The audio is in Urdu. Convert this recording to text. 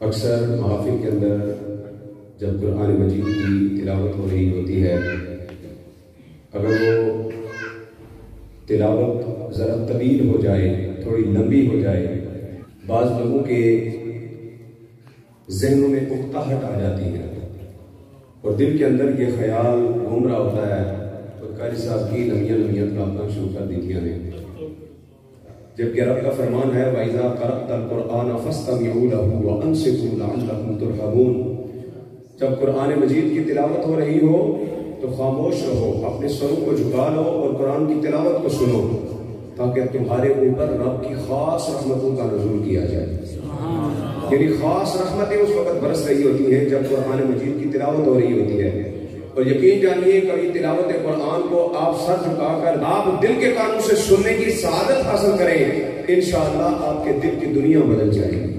اکثر محافل کے اندر جب قرآن مجید کی تلاوت ہو رہی ہوتی ہے، اگر وہ تلاوت ذرا طویل ہو جائے، تھوڑی لمبی ہو جائے، بعض لوگوں کے ذہنوں میں اکتاہٹ آ جاتی ہے اور دل کے اندر یہ خیال گھوم رہا ہوتا ہے تو قاری صاحب کی لمیاں تلاوتیں شروع کر دی تھی ہمیں، جبکہ رب کا فرمان ہے وَإِذَا قَرَأْتَ الْقُرْآنَ فَاسْتَمِعُوا لَهُ وَأَنصِتُوا لَعَلَّكُمْ تُرْحَمُونَ۔ جب قرآن مجید کی تلاوت ہو رہی ہو تو خاموش رہو، اپنے سروں کو جھکا لو اور قرآن کی تلاوت کو سنو تاکہ تمہارے اوپر رب کی خاص رحمتوں کا نزول کیا جائے۔ یعنی خاص رحمتیں اس وقت برس رہی ہوتی ہیں جب قرآن مجید کی تلاوت ہو رہی ہوتی ہے، اور یقین جانیے کبھی تلاوت قرآن کو آپ سر جھکا کر آپ دل کے کانوں سے سننے کی سعادت حاصل کریں، انشاءاللہ آپ کے دل کی دنیا بدل جائے گی۔